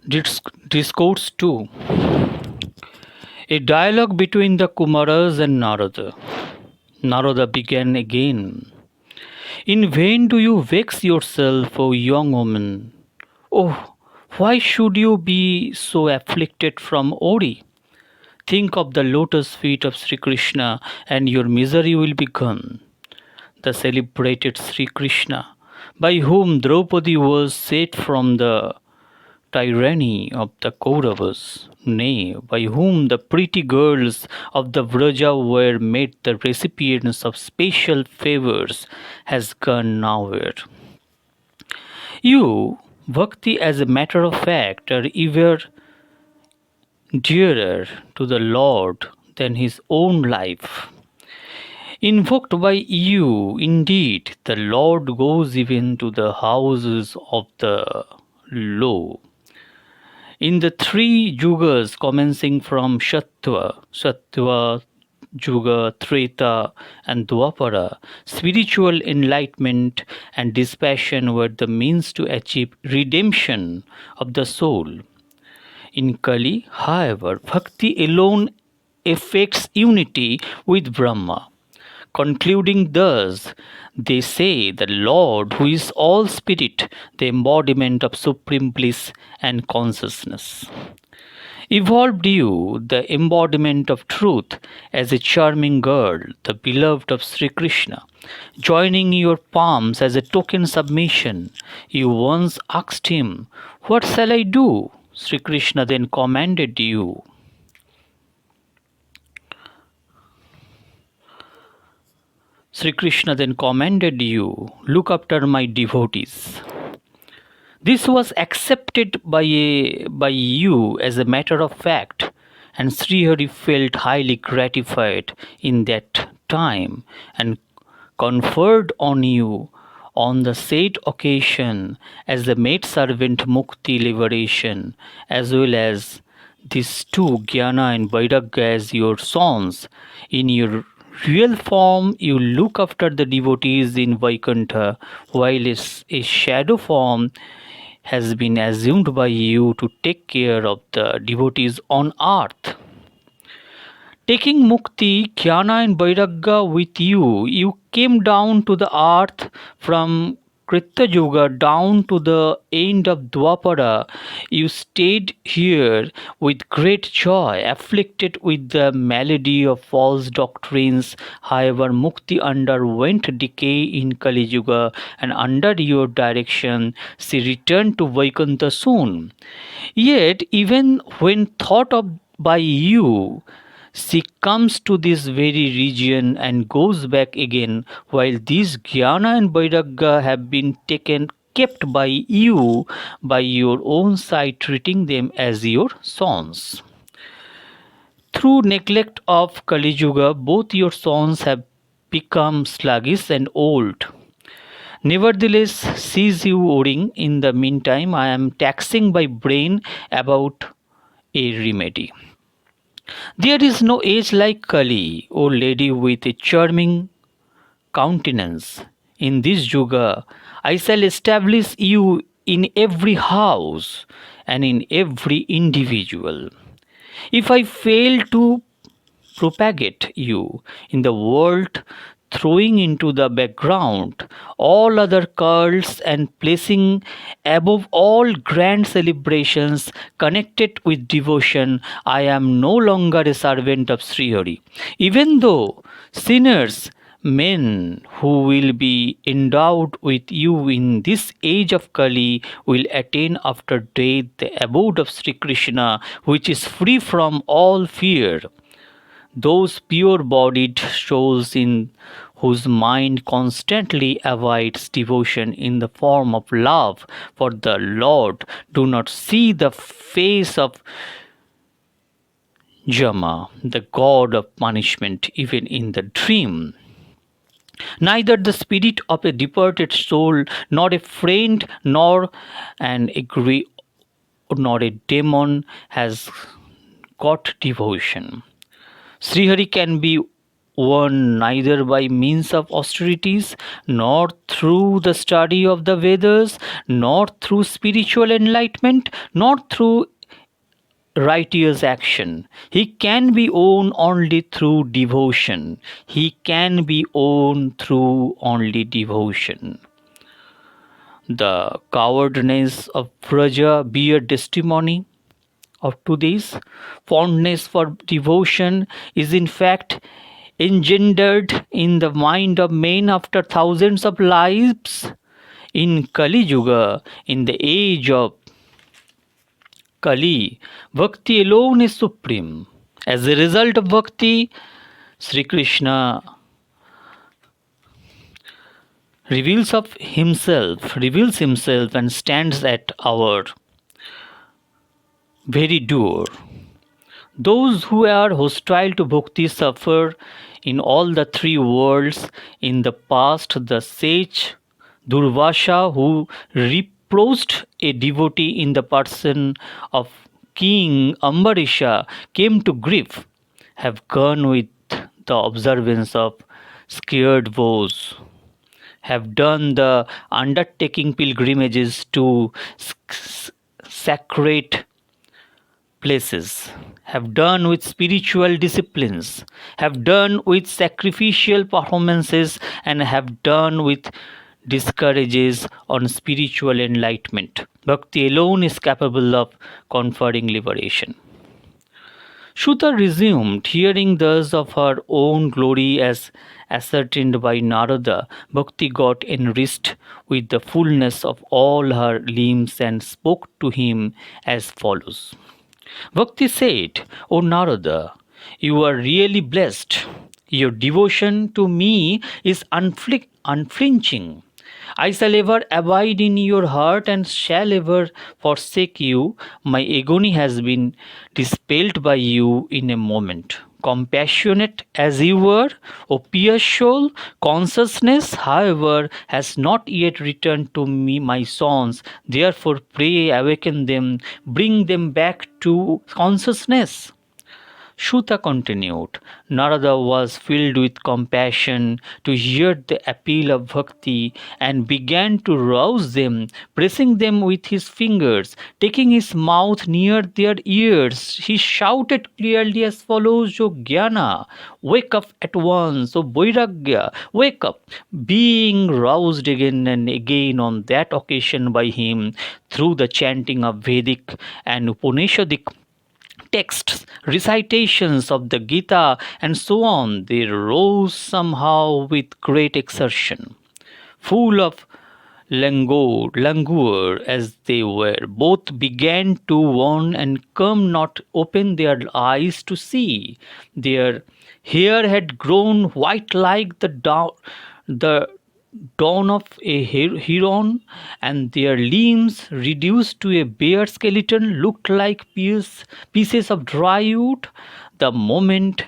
Discourse 2. A dialogue between the Kumaras and Narada. Narada began again. In vain do you vex yourself, O young woman. Oh, why should you be so afflicted from Ori? Think of the lotus feet of Sri Krishna and your misery will be gone. The celebrated Sri Krishna, by whom Draupadi was saved from the tyranny of the Kauravas, nay, by whom the pretty girls of the Vraja were made the recipients of special favors, has gone nowhere. You, Bhakti, as a matter of fact, are ever dearer to the Lord than his own life. Invoked by you, indeed, the Lord goes even to the houses of the low. In the three yugas commencing from Sattva, Yuga, Treta, and Dwapara, spiritual enlightenment and dispassion were the means to achieve redemption of the soul. In Kali, however, bhakti alone effects unity with Brahma. Concluding thus, they say the Lord, who is all spirit, the embodiment of supreme bliss and consciousness. Evolved you, the embodiment of truth, as a charming girl, the beloved of Sri Krishna, joining your palms as a token submission, you once asked him, "What shall I do?" Sri Krishna then commanded you. Sri Krishna then commanded you, "Look after my devotees." This was accepted by you as a matter of fact, and Srihari felt highly gratified in that time and conferred on you on the said occasion as the maidservant Mukti liberation, as well as these two, Jnana and Vairagya, as your sons. In your real form, you look after the devotees in Vaikuntha, while a shadow form has been assumed by you to take care of the devotees on earth. Taking Mukti, Jnana and Vairagya with you, you came down to the earth from Krita Yuga down to the end of Dwapara. You stayed here with great joy, afflicted with the malady of false doctrines. However, Mukti underwent decay in Kali Yuga, and under your direction she returned to Vaikuntha soon. Yet, even when thought of by you, she comes to this very region and goes back again, while these Jnana and Vairagya have been kept by you by your own side, treating them as your sons. Through neglect of Kali Yuga, both your sons have become sluggish and old. Nevertheless, cease you worrying. In the meantime, I am taxing my brain about a remedy. There is no age like Kali, O lady with a charming countenance. In this Yuga, I shall establish you in every house and in every individual. If I fail to propagate you in the world, throwing into the background all other cults and placing above all grand celebrations connected with devotion, I am no longer a servant of Srihari. Even though sinners, men who will be endowed with you in this age of Kali will attain after death the abode of Sri Krishna, which is free from all fear. Those pure bodied souls in whose mind constantly awaits devotion in the form of love for the Lord do not see the face of Yama, the god of punishment, even in the dream. Neither the spirit of a departed soul, nor a friend, nor an agree, nor a demon has got devotion. Srihari can be won neither by means of austerities, nor through the study of the Vedas, nor through spiritual enlightenment, nor through righteous action. He can be won only through devotion. He can be won through only devotion. The cowardness of Praja bear testimony of today's fondness for devotion is in fact engendered in the mind of men after thousands of lives in Kali Yuga, in the age of Kali. Bhakti alone is supreme. As a result of bhakti, Sri Krishna reveals himself and stands at our very door. Those who are hostile to bhakti suffer in all the three worlds. In the past, the sage Durvasha, who reproached a devotee in the person of King Ambarisha, came to grief, have gone with the observance of scared vows, have done the undertaking pilgrimages to sacred places, have done with spiritual disciplines, have done with sacrificial performances, and have done with discourages on spiritual enlightenment. Bhakti alone is capable of conferring liberation. Shuta resumed, hearing thus of her own glory as ascertained by Narada. Bhakti got enriched with the fullness of all her limbs and spoke to him as follows. Bhakti said, O Narada, you are really blessed. Your devotion to me is unflinching. I shall ever abide in your heart and shall ever forsake you. My agony has been dispelled by you in a moment. Compassionate as you were, O pure soul, consciousness, however, has not yet returned to me, my sons. Therefore, pray, awaken them, bring them back to consciousness. Shuta continued. Narada was filled with compassion to hear the appeal of bhakti and began to rouse them, pressing them with his fingers, taking his mouth near their ears. He shouted clearly as follows, O Jnana, wake up at once, O Vairagya, wake up. Being roused again and again on that occasion by him through the chanting of Vedic and Upanishadic texts, recitations of the Gita, and so on, they rose somehow with great exertion. Full of languor as they were, both began to warn and come not open their eyes to see. Their hair had grown white like the dawn of a heron, and their limbs, reduced to a bare skeleton, looked like pieces of dry wood. The moment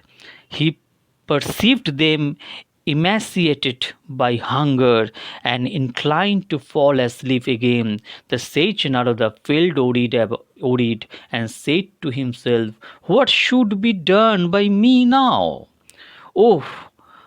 he perceived them, emaciated by hunger and inclined to fall asleep again, the sage Narada felt worried and said to himself, what should be done by me now? Oh,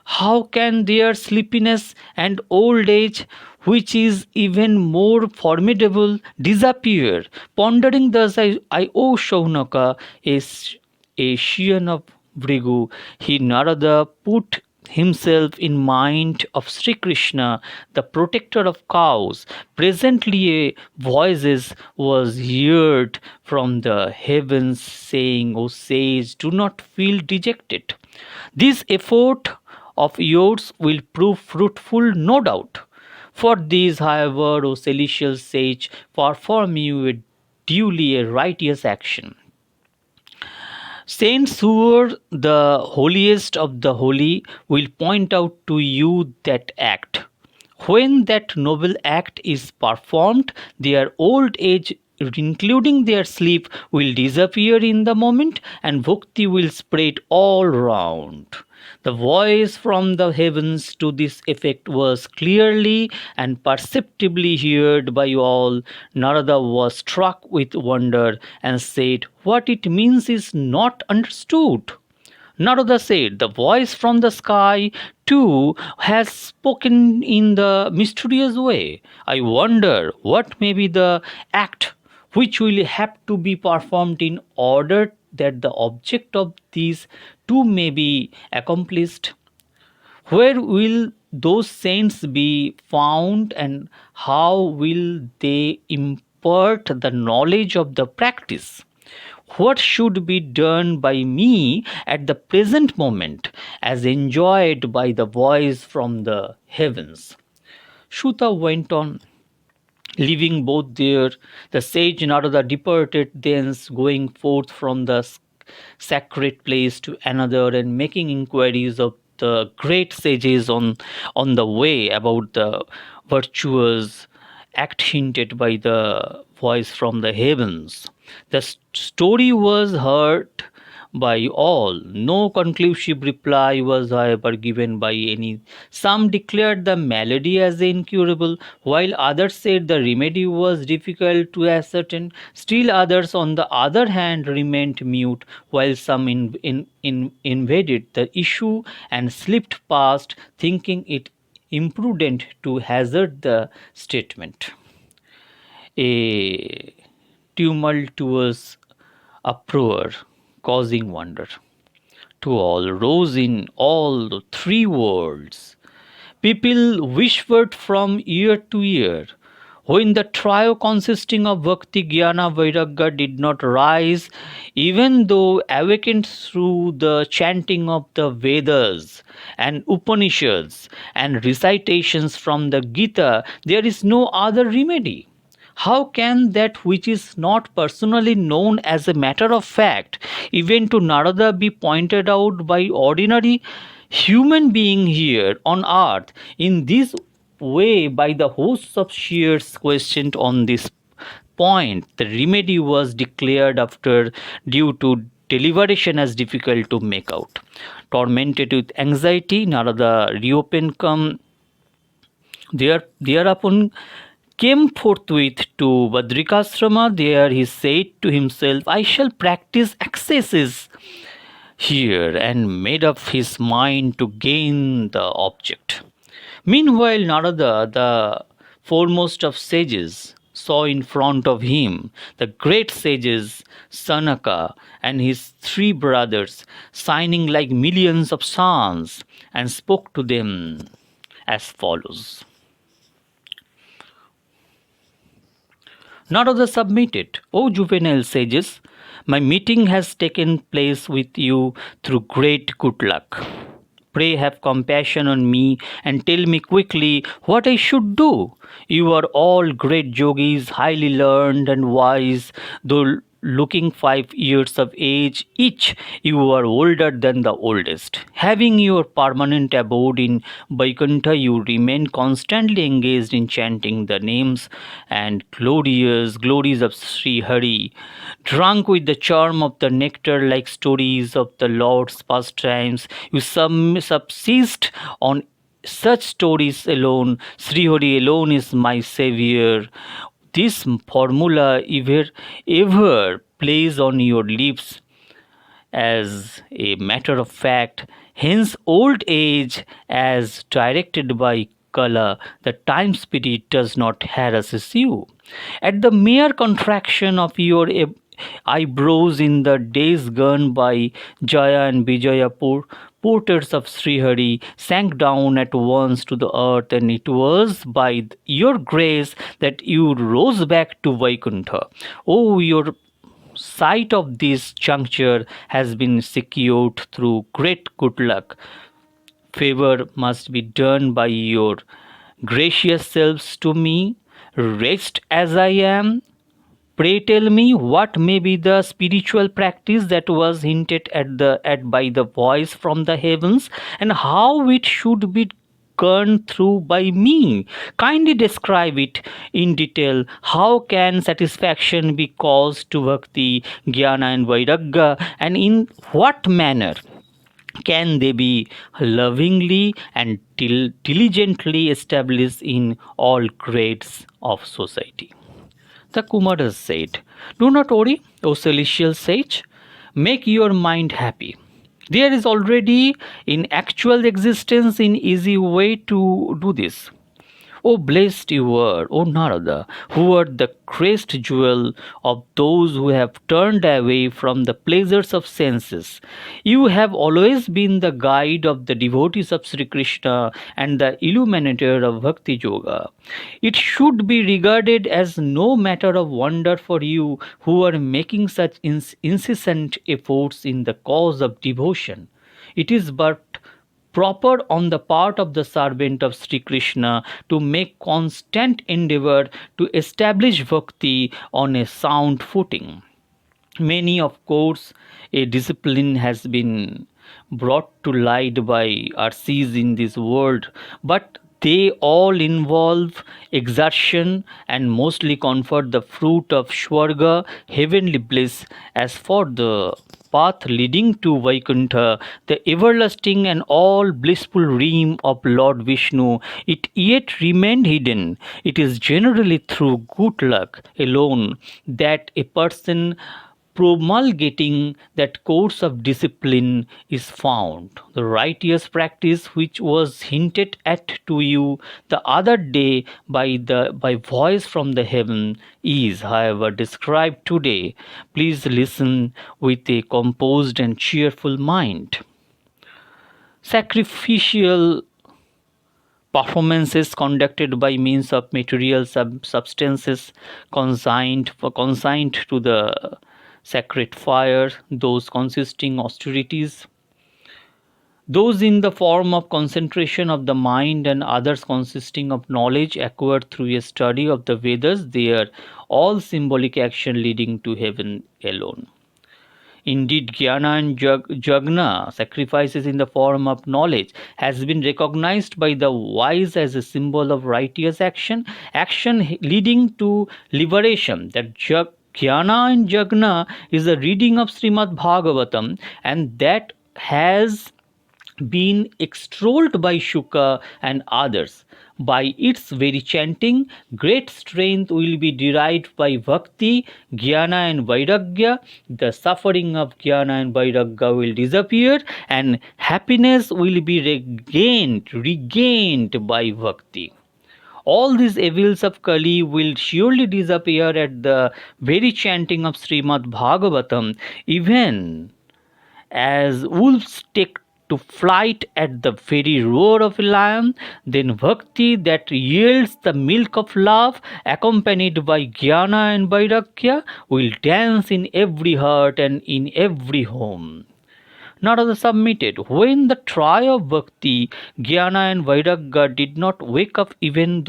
how can their sleepiness and old age, which is even more formidable, disappear? Pondering thus, O Shaunaka, a scion of Brigu, he Narada put himself in mind of Sri Krishna, the protector of cows. Presently a voice was heard from the heavens saying, O sage, do not feel dejected. This effort of yours will prove fruitful, no doubt. For these, however, O celestial sage, perform you a duly a righteous action. Saints who are the holiest of the holy will point out to you that act. When that noble act is performed, their old age, including their sleep, will disappear in the moment, and bhakti will spread all round. The voice from the heavens to this effect was clearly and perceptibly heard by all. Narada was struck with wonder and said, what it means is not understood. Narada said, "The voice from the sky too has spoken in the mysterious way. I wonder what may be the act which will have to be performed in order that the object of these two may be accomplished. Where will those saints be found, and how will they impart the knowledge of the practice? What should be done by me at the present moment, as enjoyed by the voice from the heavens?" Shuta went on. Leaving both there, the sage Narada departed thence, going forth from the sacred place to another, and making inquiries of the great sages on the way about the virtuous act hinted by the voice from the heavens. The story was heard by all. No conclusive reply was, however, given by any. Some declared the malady as incurable, while others said the remedy was difficult to ascertain. Still others, on the other hand, remained mute, while some invaded the issue and slipped past, thinking it imprudent to hazard the statement. A tumultuous uproar, causing wonder to all, rose in all three worlds. People whispered from ear to ear. When the trio consisting of Bhakti, Jnana, Vairagya did not rise, even though awakened through the chanting of the Vedas and Upanishads and recitations from the Gita, there is no other remedy. How can that which is not personally known as a matter of fact, even to Narada, be pointed out by ordinary human being here on earth in this way by the hosts of seers questioned on this point? The remedy was declared after due to deliberation as difficult to make out. Tormented with anxiety, Narada reopened come thereupon came forthwith to Badrikasrama. There he said to himself, "I shall practice excesses here," and made up his mind to gain the object. Meanwhile, Narada, the foremost of sages, saw in front of him the great sages Sanaka and his three brothers shining like millions of suns, and spoke to them as follows. Narada submitted, "O juvenile sages, my meeting has taken place with you through great good luck. Pray have compassion on me and tell me quickly what I should do. You are all great yogis, highly learned and wise, though looking 5 years of age each, you are older than the oldest. Having your permanent abode in Vaikuntha, you remain constantly engaged in chanting the names and glories of Sri Hari. Drunk with the charm of the nectar like stories of the Lord's pastimes, you subsist on such stories alone. Sri Hari alone is my savior. This formula ever plays on your lips as a matter of fact. Hence, old age, as directed by Kala, the time spirit does not harass you. At the mere contraction of your eyebrows in the days gone by, Jaya and Vijaya, porters of Srihari, sank down at once to the earth, and it was by your grace that you rose back to Vaikuntha. Oh, your sight of this juncture has been secured through great good luck. Favor must be done by your gracious selves to me, wretched as I am. Pray tell me what may be the spiritual practice that was hinted at by the voice from the heavens, and how it should be gone through by me. Kindly describe it in detail. How can satisfaction be caused to bhakti, jnana, and vairagya, and in what manner can they be lovingly and diligently established in all grades of society? The Kumaras said, "Do not worry, O celestial sage. Make your mind happy. There is already in actual existence an easy way to do this. O blessed you are, O Narada, who are the crest jewel of those who have turned away from the pleasures of senses. You have always been the guide of the devotees of Sri Krishna and the illuminator of Bhakti Yoga. It should be regarded as no matter of wonder for you who are making such incessant efforts in the cause of devotion. It is but proper on the part of the servant of Sri Krishna to make constant endeavor to establish bhakti on a sound footing. Many, of course, a discipline has been brought to light by RCs in this world, but they all involve exertion and mostly confer the fruit of Shwarga, heavenly bliss. As for the path leading to Vaikuntha, the everlasting and all blissful realm of Lord Vishnu, it yet remained hidden. It is generally through good luck alone that a person promulgating that course of discipline is found. The righteous practice which was hinted at to you the other day by voice from the heaven is, however, described today. Please listen with a composed and cheerful mind. Sacrificial performances conducted by means of material substances consigned to the sacred fire, those consisting austerities, those in the form of concentration of the mind, and others consisting of knowledge acquired through a study of the Vedas, they are all symbolic action leading to heaven alone. Indeed, Jnana and Jagna, sacrifices in the form of knowledge, has been recognized by the wise as a symbol of righteous action, action leading to liberation. That Jnana and Jagna is a reading of Srimad Bhagavatam, and that has been extolled by Shuka and others. By its very chanting, great strength will be derived by bhakti, jnana, and vairagya. The suffering of jnana and vairagya will disappear, and happiness will be regained by bhakti. All these evils of Kali will surely disappear at the very chanting of Srimad Bhagavatam, even as wolves take to flight at the very roar of a lion. Then bhakti that yields the milk of love, accompanied by jnana and vairagya, will dance in every heart and in every home. Narada submitted. When the try of bhakti, jnana, and vairagya did not wake up even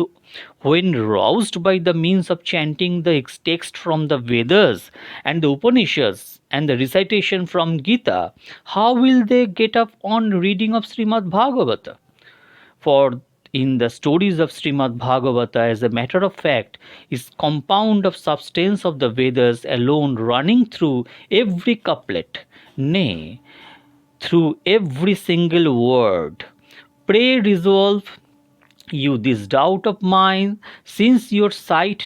when roused by the means of chanting the text from the Vedas and the Upanishads and the recitation from Gita, how will they get up on reading of Srimad Bhagavata? For in the stories of Srimad Bhagavata, as a matter of fact, is compound of substance of the Vedas alone running through every couplet, nay, through every single word. Pray resolve you this doubt of mine, since your sight